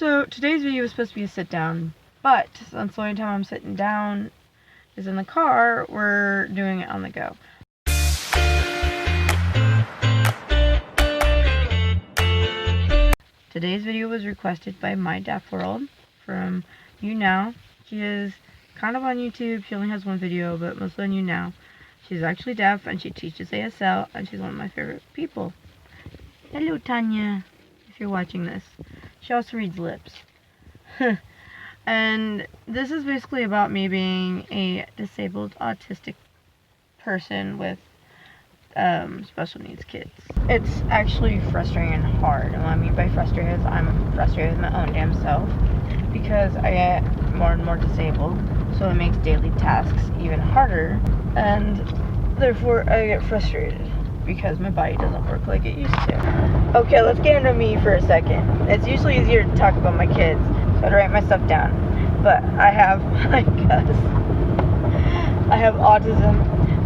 So today's video was supposed to be a sit down, but since the only time I'm sitting down is in the car, we're doing it on the go. Today's video was requested by My Deaf World from YouNow. She is kind of on YouTube. She only has one video, but mostly on YouNow. She's actually deaf and she teaches ASL, and she's one of my favorite people. Hello, Tanya, if you're watching this. She also reads lips. And this is basically about me being a disabled autistic person with special needs kids. It's actually frustrating and hard. And what I mean by frustrated is I'm frustrated with my own damn self because I get more and more disabled, so it makes daily tasks even harder, and therefore I get frustrated because my body doesn't work like it used to. Okay, let's get into me for a second. It's usually easier to talk about my kids, so I write my stuff down. But I have, I have autism,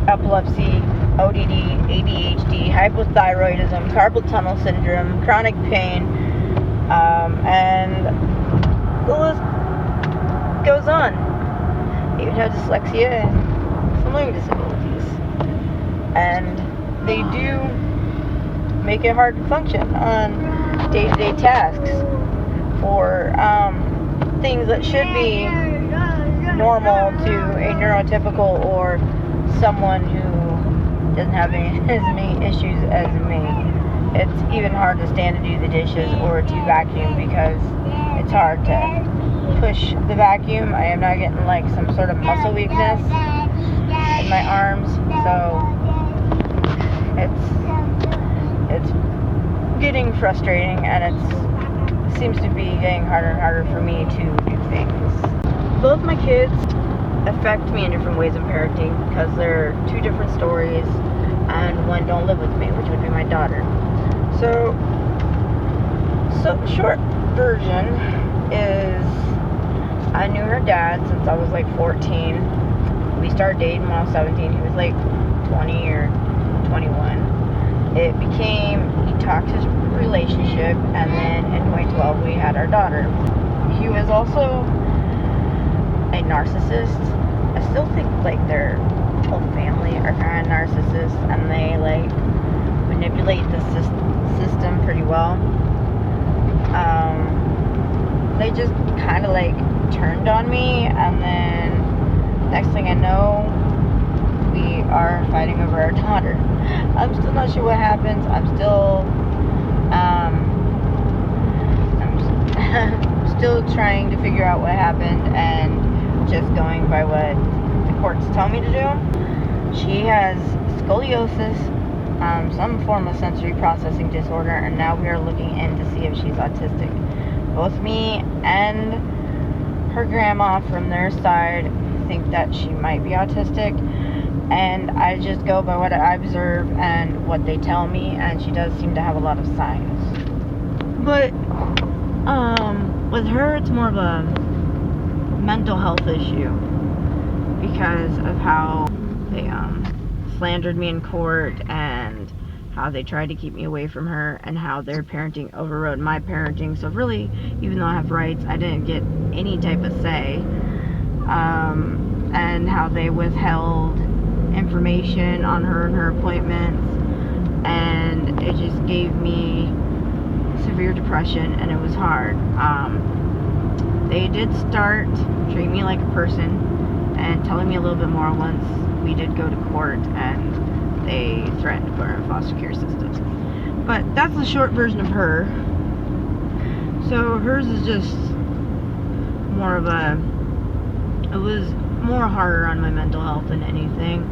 epilepsy, ODD, ADHD, hypothyroidism, carpal tunnel syndrome, chronic pain, and the list goes on. I even have dyslexia and some learning disabilities. And they do make it hard to function on day-to-day tasks or things that should be normal to a neurotypical or someone who doesn't have as many issues as me. It's even hard to stand and do the dishes or to vacuum because it's hard to push the vacuum. I am not getting like some sort of muscle weakness in my arms, so it's getting frustrating, and it seems to be getting harder and harder for me to do things. Both my kids affect me in different ways in parenting because they're two different stories, and one don't live with me, which would be my daughter. So the short version is I knew her dad since I was like 14. We started dating when I was 17. He was like 20 or 21. It became a toxic relationship, and then in 2012 we had our daughter. He was also a narcissist. I still think like their whole family are kind of narcissists, and they like manipulate the system pretty well. They just kind of like turned on me, and then next thing I know, we are fighting over our daughter. I'm still not sure what happens. I'm still trying to figure out what happened, and just going by what the courts tell me to do. She has scoliosis, some form of sensory processing disorder, and now we are looking in to see if she's autistic. Both me and her grandma from their side think that she might be autistic, and I just go by what I observe and what they tell me, and she does seem to have a lot of signs. But with her, it's more of a mental health issue because of how they slandered me in court, and how they tried to keep me away from her, and how their parenting overrode my parenting. So really, even though I have rights, I didn't get any type of say, and how they withheld information on her and her appointments, and it just gave me severe depression, and it was hard. They did start treating me like a person and telling me a little bit more once we did go to court, and they threatened to put her in foster care system. But that's the short version of her. So hers is just more of it was more harder on my mental health than anything.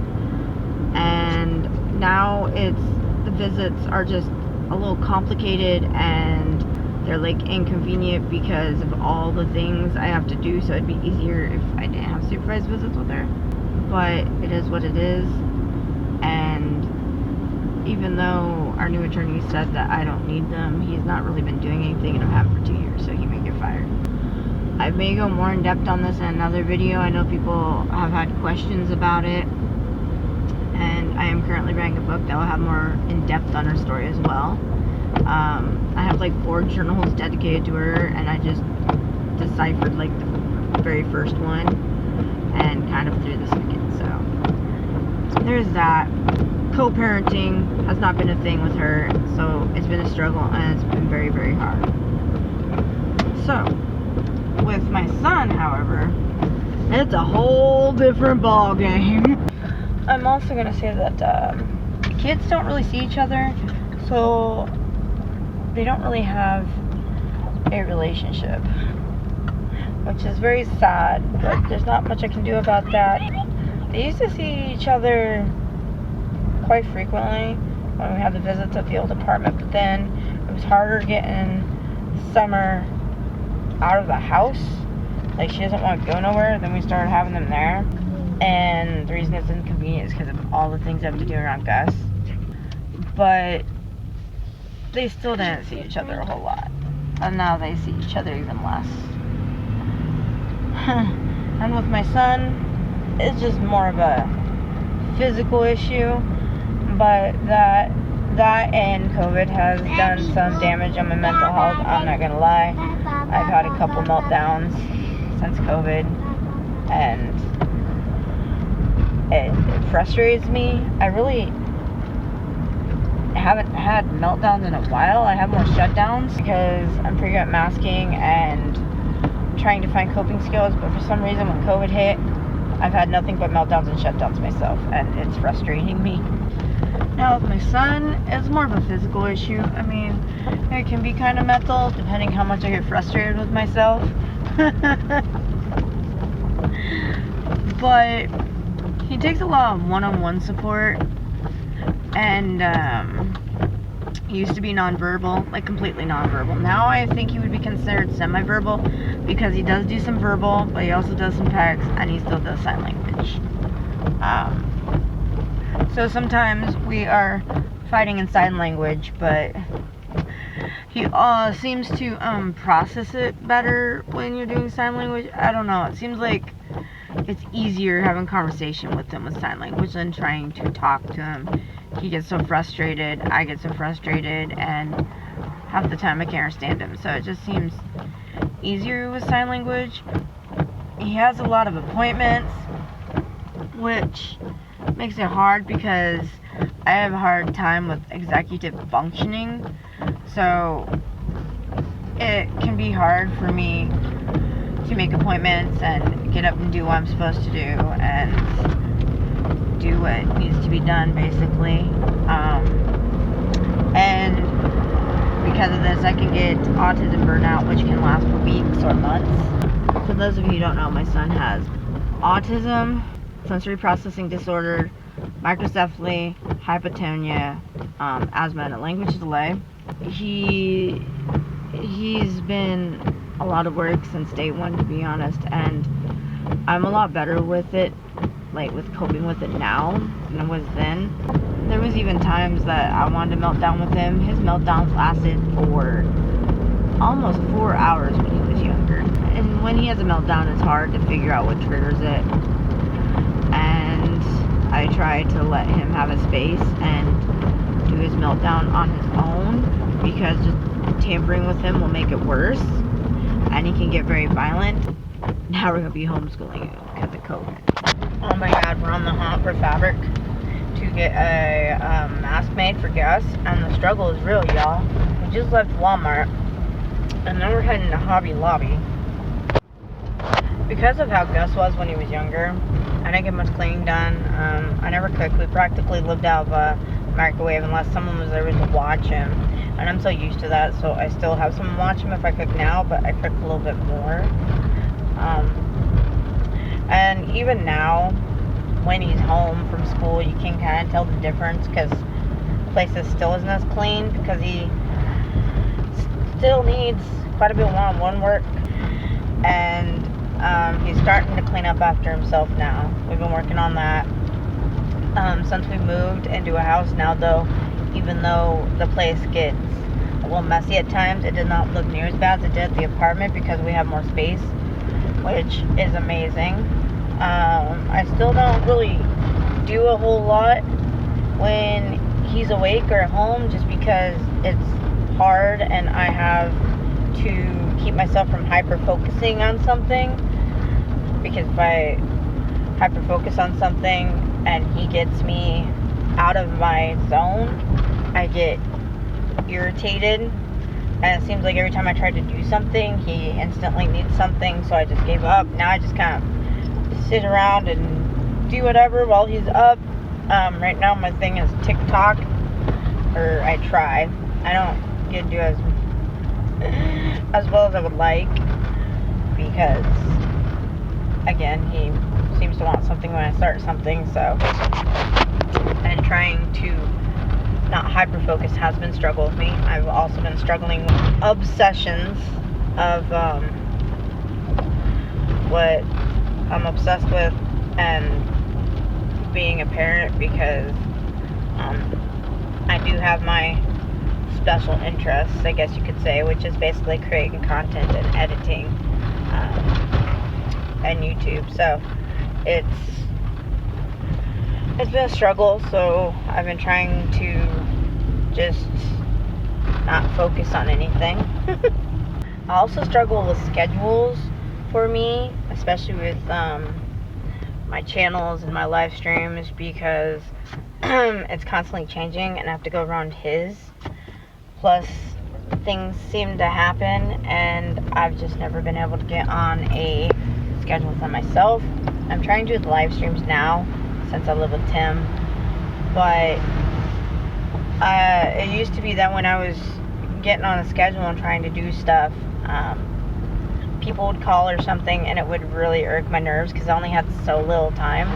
And now the visits are just a little complicated, and they're like inconvenient because of all the things I have to do. So it'd be easier if I didn't have supervised visits with her, but it is what it is. And even though our new attorney said that I don't need them, he's not really been doing anything, and I've had for 2 years, so he may get fired. I may go more in depth on this in another video. I know people have had questions about it, and I am currently writing a book that will have more in depth on her story as well. I have like 4 journals dedicated to her, and I just deciphered like the very first one and kind of threw the second. So there's that. Co-parenting has not been a thing with her, so it's been a struggle, and it's been very, very hard. So with my son, however, it's a whole different ball game. I'm also gonna say that kids don't really see each other, so they don't really have a relationship, which is very sad, but there's not much I can do about that. They used to see each other quite frequently when we had the visits at the old apartment, but then it was harder getting Summer out of the house. Like, she doesn't want to go nowhere. Then we started having them there, and the reason it's inconvenient is because of all the things I have to do around Gus. But they still didn't see each other a whole lot, and now they see each other even less. And with my son, it's just more of a physical issue, but that and COVID has done some damage on my mental health. I'm not gonna lie. I've had a couple meltdowns since COVID, and it frustrates me. I really haven't had meltdowns in a while. I have more shutdowns because I'm pretty good at masking and trying to find coping skills, but for some reason when COVID hit, I've had nothing but meltdowns and shutdowns myself, and it's frustrating me. Now with my son, it's more of a physical issue. I mean, it can be kind of mental depending how much I get frustrated with myself. But he takes a lot of one-on-one support, and he used to be nonverbal, like completely nonverbal. Now I think he would be considered semi-verbal because he does do some verbal, but he also does some pecs, and he still does sign language. So sometimes we are fighting in sign language, but he seems to process it better when you're doing sign language. I don't know. It seems like it's easier having conversation with him with sign language than trying to talk to him. He gets so frustrated, I get so frustrated, and half the time I can't understand him. So it just seems easier with sign language. He has a lot of appointments, which makes it hard because I have a hard time with executive functioning. So it can be hard for me to make appointments and get up and do what I'm supposed to do and do what needs to be done, basically. And because of this, I can get autism burnout, which can last for weeks or months. For those of you who don't know, my son has autism, sensory processing disorder, microcephaly, hypotonia, asthma, and a language delay. He's been a lot of work since day one, to be honest, and I'm a lot better with it, like with coping with it now than I was then. There was even times that I wanted to melt down with him. His meltdowns lasted for almost 4 hours when he was younger. And when he has a meltdown, it's hard to figure out what triggers it. And I try to let him have a space and do his meltdown on his own, because just tampering with him will make it worse, and he can get very violent. Now we're going to be homeschooling because of COVID. Oh my god, we're on the hunt for fabric to get a mask made for Gus, and the struggle is real, y'all. We just left Walmart, and now we're heading to Hobby Lobby. Because of how Gus was when he was younger, I didn't get much cleaning done. I never cooked. We practically lived out of a microwave unless someone was there to watch him. And I'm so used to that, so I still have someone watch him if I cook now, but I cook a little bit more. And even now, when he's home from school, you can kind of tell the difference, because the place still isn't as clean, because he still needs quite a bit of one-on-one work. And he's starting to clean up after himself now. We've been working on that since we moved into a house now, though. Even though the place gets a little messy at times, it did not look near as bad as it did at the apartment because we have more space, which is amazing. I still don't really do a whole lot when he's awake or at home, just because it's hard, and I have to keep myself from hyper-focusing on something, because if I hyper-focus on something and he gets me out of my zone, I get irritated, and it seems like every time I try to do something, he instantly needs something, so I just gave up. Now I just kind of sit around and do whatever while he's up. Right now my thing is TikTok, or I try. I don't get to do as well as I would like, because again, he seems to want something when I start something, so, and trying to not hyper-focus has been a struggle with me. I've also been struggling with obsessions of what I'm obsessed with, and being a parent, because I do have my special interests, I guess you could say, which is basically creating content and editing and YouTube. So it's been a struggle, so I've been trying to just not focus on anything. I also struggle with schedules for me, especially with my channels and my live streams, because it's constantly changing and I have to go around his. Plus, things seem to happen, and I've just never been able to get on a schedule for myself. I'm trying to do the live streams now since I live with Tim, but it used to be that when I was getting on a schedule and trying to do stuff, people would call or something, and it would really irk my nerves because I only had so little time,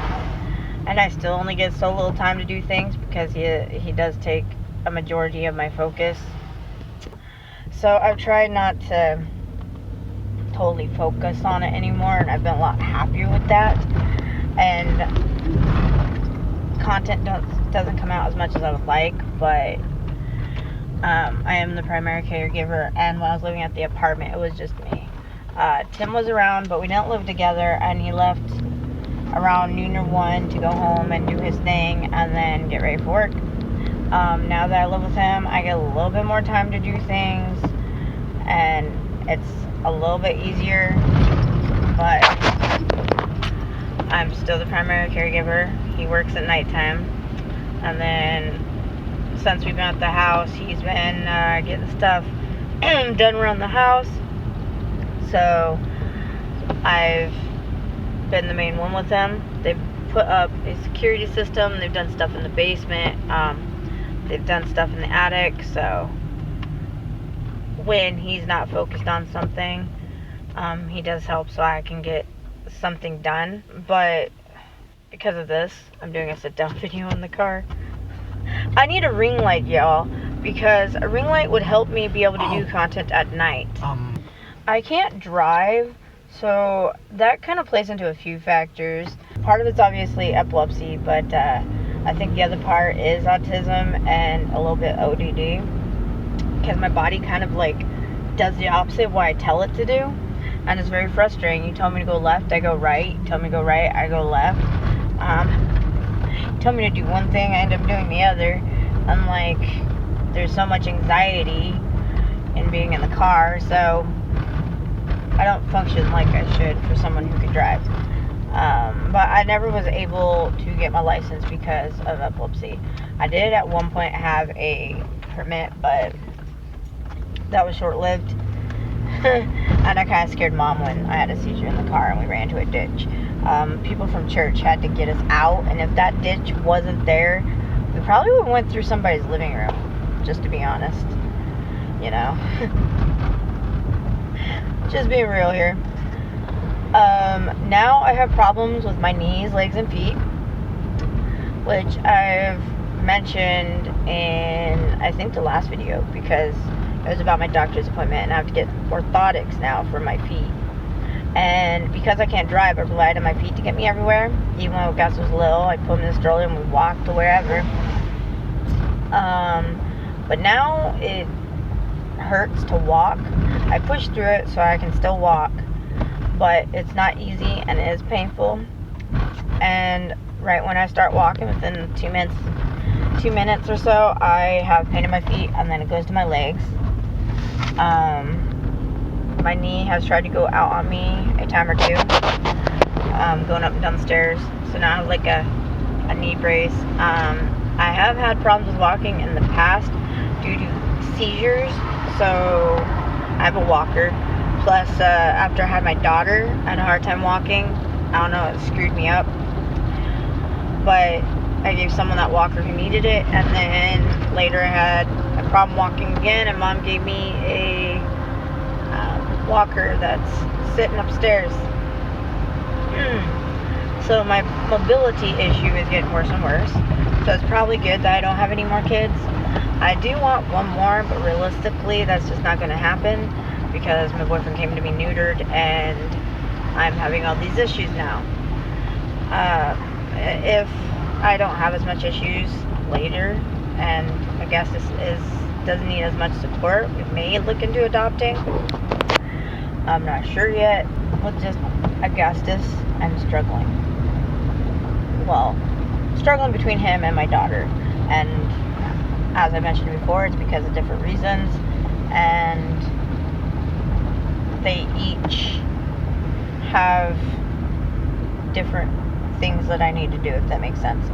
and I still only get so little time to do things because he does take a majority of my focus. So I've tried not to totally focus on it anymore, and I've been a lot happier with that, and content doesn't come out as much as I would like, but I am the primary caregiver, and when I was living at the apartment, it was just me. Tim was around, but we didn't live together, and he left around noon or 1 to go home and do his thing and then get ready for work. Now that I live with him, I get a little bit more time to do things, and it's a little bit easier, but I'm still the primary caregiver. He works at nighttime, and then since we've been at the house, he's been getting stuff done around the house, so I've been the main one with him. They've put up a security system, they've done stuff in the basement, they've done stuff in the attic, so when he's not focused on something, he does help so I can get something done. But because of this, I'm doing a sit-down video in the car. I need a ring light, y'all, because a ring light would help me be able to do content at night. I can't drive, so that kind of plays into a few factors. Part of it's obviously epilepsy, but I think the other part is autism and a little bit ODD, because my body kind of like does the opposite of what I tell it to do, and it's very frustrating. You tell me to go left, I go right. You tell me to go right, I go left. You tell me to do one thing, I end up doing the other. And like, there's so much anxiety in being in the car, so I don't function like I should for someone who can drive. But I never was able to get my license because of epilepsy. I did at one point have a permit, but that was short-lived. And I kind of scared Mom when I had a seizure in the car and we ran into a ditch. People from church had to get us out, and if that ditch wasn't there, we probably would have went through somebody's living room, just to be honest. You know. Just being real here. Now I have problems with my knees, legs, and feet, which I've mentioned in, I think, the last video, because it was about my doctor's appointment, and I have to get orthotics now for my feet. And because I can't drive, I relied on my feet to get me everywhere. Even when Augustus was little, I put him in the stroller and we walked to wherever. But now it hurts to walk. I push through it so I can still walk, but it's not easy and it is painful. And right when I start walking, within 2 minutes or so, I have pain in my feet, and then it goes to my legs, My knee has tried to go out on me a time or two, going up and down the stairs. So now I have like a knee brace. I have had problems with walking in the past due to seizures, so I have a walker. Plus, after I had my daughter, I had a hard time walking. I don't know, it screwed me up. But I gave someone that walker who needed it, and then later I had a problem walking again, and Mom gave me a walker that's sitting upstairs. So my mobility issue is getting worse and worse. So it's probably good that I don't have any more kids. I do want one more, but realistically that's just not going to happen because my boyfriend came to be neutered and I'm having all these issues now. If I don't have as much issues later and Augustus doesn't need as much support, we may look into adopting. I'm not sure yet. With just Augustus, I'm struggling. Well, struggling between him and my daughter. And as I mentioned before, it's because of different reasons. And they each have different things that I need to do, if that makes sense.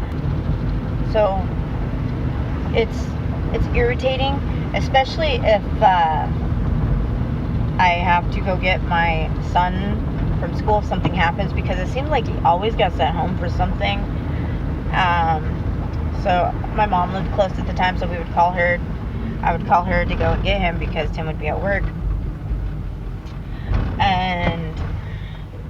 So it's irritating, especially if I have to go get my son from school if something happens, because it seems like he always got sent home for something. So my mom lived close at the time, so we would call her. I would call her to go and get him because Tim would be at work. And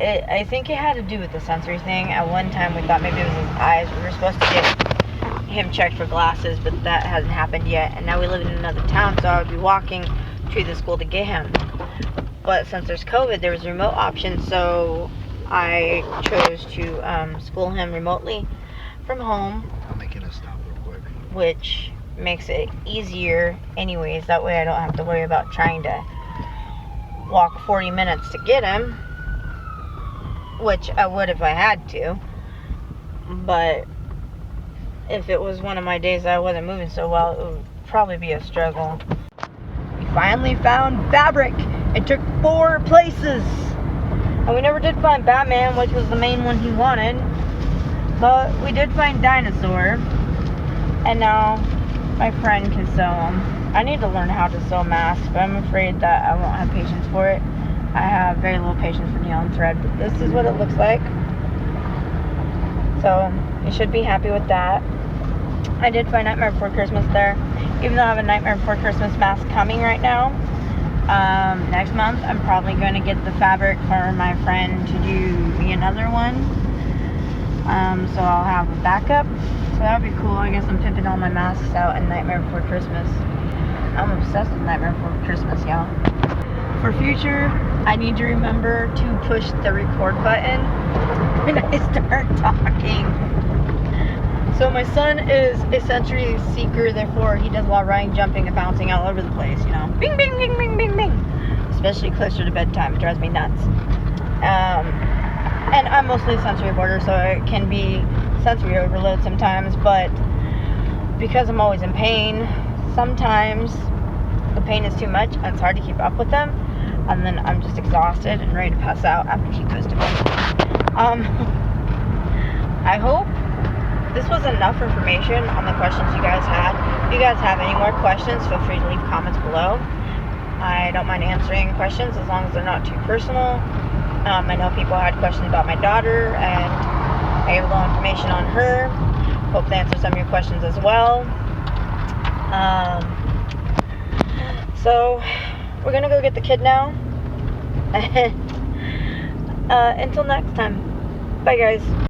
I think it had to do with the sensory thing. At one time we thought maybe it was his eyes. We were supposed to get him checked for glasses, but that hasn't happened yet. And now we live in another town, so I would be walking to the school to get him. But since there's COVID, there was a remote option, so I chose to school him remotely from home. I'm making a stop real quick. Which makes it easier anyways. That way I don't have to worry about trying to walk 40 minutes to get him, which I would if I had to. But if it was one of my days I wasn't moving so well, it would probably be a struggle. We finally found fabric. It took 4 places. And we never did find Batman, which was the main one he wanted. But we did find Dinosaur. And now my friend can sew them. I need to learn how to sew masks, but I'm afraid that I won't have patience for it. I have very little patience for needle and thread, but this is what it looks like. So you should be happy with that. I did find Nightmare Before Christmas there. Even though I have a Nightmare Before Christmas mask coming right now, next month I'm probably going to get the fabric for my friend to do me another one. So I'll have a backup. So that would be cool. I guess I'm pimping all my masks out in Nightmare Before Christmas. I'm obsessed with Nightmare Before Christmas, y'all. For future, I need to remember to push the record button when I start talking. So my son is a sensory seeker, therefore he does a lot of running, jumping, and bouncing all over the place, you know. Bing, bing, bing, bing, bing, bing. Especially closer to bedtime. It drives me nuts. And I'm mostly a sensory boarder, so it can be sensory overload sometimes, but because I'm always in pain, sometimes the pain is too much and it's hard to keep up with them, and then I'm just exhausted and ready to pass out after he goes to bed. I hope this was enough information on the questions you guys had. If you guys have any more questions, feel free to leave comments below. I don't mind answering questions as long as they're not too personal. I know people had questions about my daughter, and I gave a little information on her. Hope to answer some of your questions as well. So we're gonna go get the kid now. Until next time, bye guys.